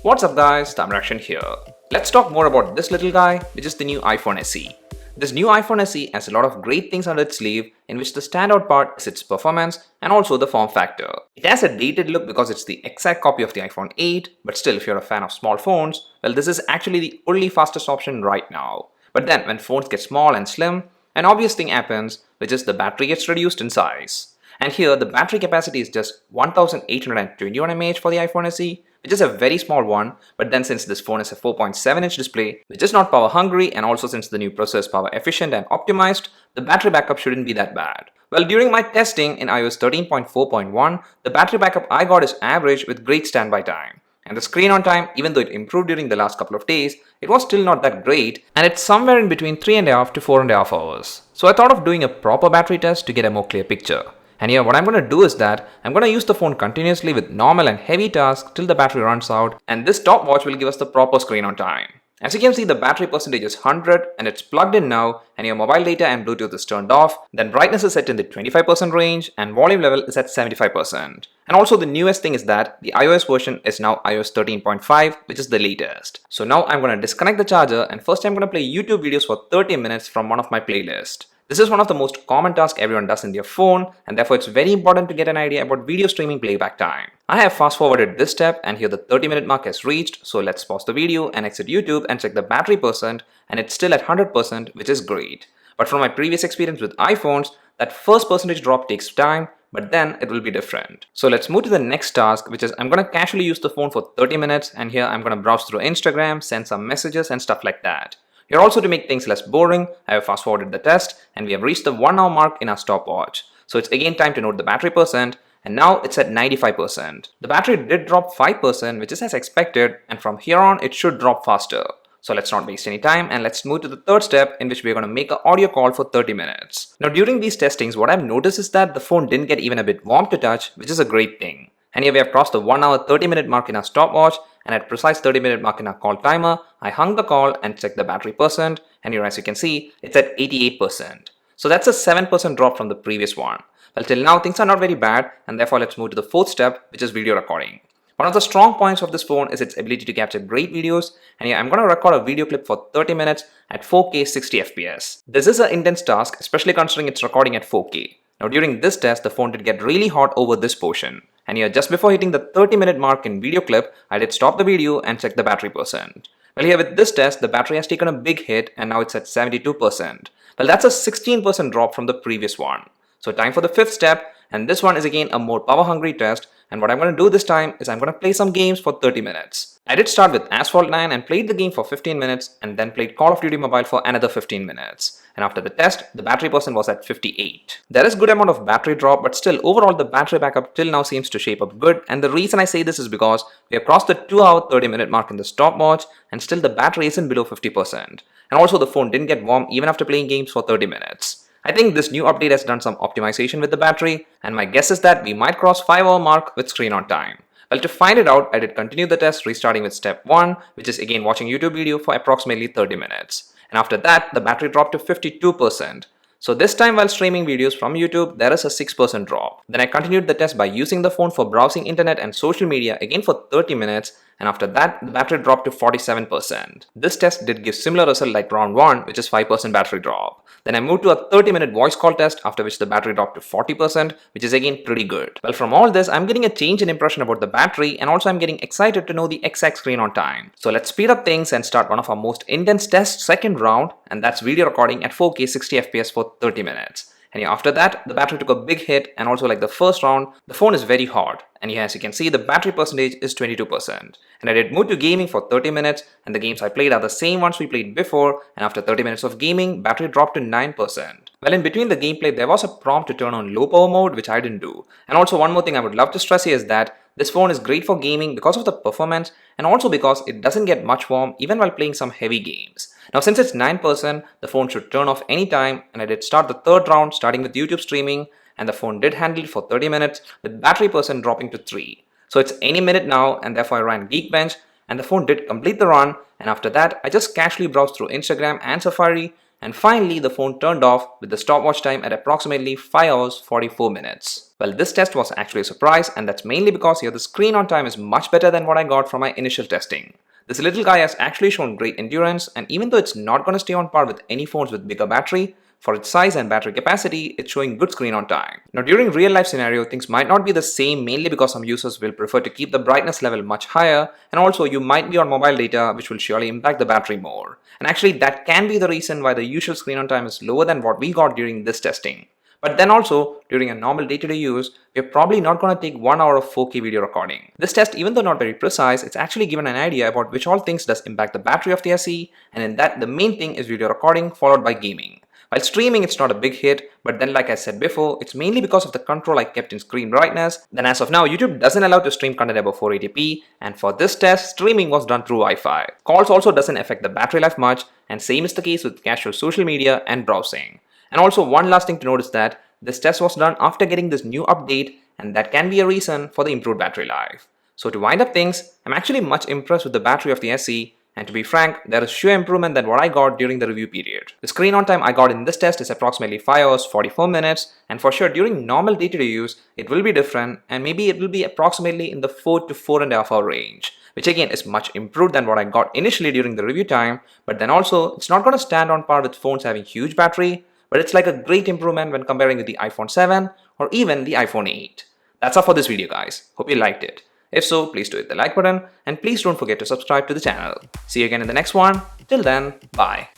What's up guys, Tamrakshan here. Let's talk more about this little guy, which is the new iPhone SE. This new iPhone SE has a lot of great things under its sleeve, in which the standout part is its performance and also the form factor. It has a dated look because it's the exact copy of the iPhone 8, but still if you're a fan of small phones, well this is actually the only fastest option right now. But then when phones get small and slim, an obvious thing happens, which is the battery gets reduced in size. And here the battery capacity is just 1821 mAh for the iPhone SE, which is a very small one, but then since this phone is a 4.7-inch display, which is not power hungry, and also since the new processor is power efficient and optimized, the battery backup shouldn't be that bad. Well, during my testing in iOS 13.4.1, the battery backup I got is average with great standby time. And the screen on time, even though it improved during the last couple of days, it was still not that great, and it's somewhere in between 3.5 to 4.5 hours. So I thought of doing a proper battery test to get a more clear picture. And here what I'm going to do is that I'm going to use the phone continuously with normal and heavy tasks till the battery runs out, and this stopwatch will give us the proper screen on time. As you can see, the battery percentage is 100 and it's plugged in now, and your mobile data and Bluetooth is turned off. Then brightness is set in the 25% range and volume level is at 75%. And also the newest thing is that the iOS version is now iOS 13.5, which is the latest. So now I'm going to disconnect the charger, and first I'm going to play YouTube videos for 30 minutes from one of my playlists. This is one of the most common tasks everyone does in their phone, and therefore it's very important to get an idea about video streaming playback time. I have fast forwarded this step, and here the 30-minute mark has reached, so let's pause the video and exit YouTube and check the battery percent, and it's still at 100%, which is great. But from my previous experience with iPhones, that first percentage drop takes time, but then it will be different. So let's move to the next task, which is I'm going to casually use the phone for 30 minutes, and here I'm going to browse through Instagram, send some messages and stuff like that. Here also, to make things less boring, I have fast forwarded the test and we have reached the 1 hour mark in our stopwatch. So it's again time to note the battery percent, and now it's at 95%. The battery did drop 5%, which is as expected, and from here on it should drop faster. So let's not waste any time and let's move to the third step, in which we're going to make an audio call for 30 minutes. Now during these testings, what I've noticed is that the phone didn't get even a bit warm to touch, which is a great thing. And here we have crossed the 1 hour 30-minute mark in our stopwatch, and at precise 30-minute mark in our call timer, I hung the call and checked the battery percent, and here as you can see, it's at 88%. So that's a 7% drop from the previous one. Well, till now things are not very bad, and therefore let's move to the fourth step, which is video recording. One of the strong points of this phone is its ability to capture great videos, and here I'm going to record a video clip for 30 minutes at 4K 60 FPS. This is an intense task, especially considering it's recording at 4K. Now during this test, the phone did get really hot over this portion. And here just before hitting the 30-minute mark in video clip, I did stop the video and check the battery percent. Well, here with this test, the battery has taken a big hit and now it's at 72%. Well, that's a 16% drop from the previous one. So time for the fifth step, and this one is again a more power hungry test, and what I'm going to do this time is I'm going to play some games for 30 minutes. I did start with Asphalt 9 and played the game for 15 minutes, and then played Call of Duty Mobile for another 15 minutes. And after the test, the battery percent was at 58. There is good amount of battery drop, but still overall the battery backup till now seems to shape up good, and the reason I say this is because we have crossed the 2 hour 30-minute mark in the stopwatch, and still the battery isn't below 50%. And also the phone didn't get warm even after playing games for 30 minutes. I think this new update has done some optimization with the battery, and my guess is that we might cross 5 hour mark with screen on time. Well, to find it out, I did continue the test, restarting with step 1, which is again watching YouTube video for approximately 30 minutes. And after that, the battery dropped to 52%. So this time while streaming videos from YouTube, there is a 6% drop. Then I continued the test by using the phone for browsing internet and social media again for 30 minutes, and after that, the battery dropped to 47%. This test did give similar result like round 1, which is 5% battery drop. Then I moved to a 30-minute voice call test, after which the battery dropped to 40%, which is again pretty good. Well, from all this, I'm getting a change in impression about the battery, and also I'm getting excited to know the exact screen on time. So let's speed up things and start one of our most intense tests, second round, and that's video recording at 4K 60 FPS for 30 minutes. And yeah, after that, the battery took a big hit, and also like the first round, the phone is very hot. And yeah, as you can see, the battery percentage is 22%. And I did move to gaming for 30 minutes, and the games I played are the same ones we played before, and after 30 minutes of gaming, battery dropped to 9%. Well, in between the gameplay, there was a prompt to turn on low power mode, which I didn't do. And also one more thing I would love to stress here is that this phone is great for gaming because of the performance, and also because it doesn't get much warm even while playing some heavy games. Now since it's 9%, the phone should turn off anytime, and I did start the third round starting with YouTube streaming, and the phone did handle it for 30 minutes with battery percent dropping to 3. So it's any minute now, and therefore I ran Geekbench, and the phone did complete the run, and after that I just casually browsed through Instagram and Safari, And finally, the phone turned off with the stopwatch time at approximately 5 hours 44 minutes. Well, this test was actually a surprise, and that's mainly because here the screen on time is much better than what I got from my initial testing. This little guy has actually shown great endurance, and even though it's not going to stay on par with any phones with bigger battery, for its size and battery capacity, it's showing good screen on time. Now during real life scenario, things might not be the same, mainly because some users will prefer to keep the brightness level much higher, and also you might be on mobile data, which will surely impact the battery more. And actually that can be the reason why the usual screen on time is lower than what we got during this testing. But then also, during a normal day-to-day use, we're probably not going to take 1 hour of 4K video recording. This test, even though not very precise, it's actually given an idea about which all things does impact the battery of the SE, and in that the main thing is video recording followed by gaming. While streaming, it's not a big hit, but then like I said before, it's mainly because of the control I kept in screen brightness. Then as of now, YouTube doesn't allow to stream content above 480p, and for this test, streaming was done through Wi-Fi. Calls also doesn't affect the battery life much, and same is the case with casual social media and browsing. And also one last thing to note is that this test was done after getting this new update, and that can be a reason for the improved battery life. So to wind up things, I'm actually much impressed with the battery of the SE, and to be frank, there is sure improvement than what I got during the review period. The screen on time I got in this test is approximately 5 hours 44 minutes, and for sure during normal day-to-day use, it will be different, and maybe it will be approximately in the 4 to 4.5 hour range, which again is much improved than what I got initially during the review time, but then also it's not going to stand on par with phones having huge battery, but it's like a great improvement when comparing with the iPhone 7 or even the iPhone 8. That's all for this video guys, hope you liked it. If so, please do hit the like button and please don't forget to subscribe to the channel. See you again in the next one. Till then, bye.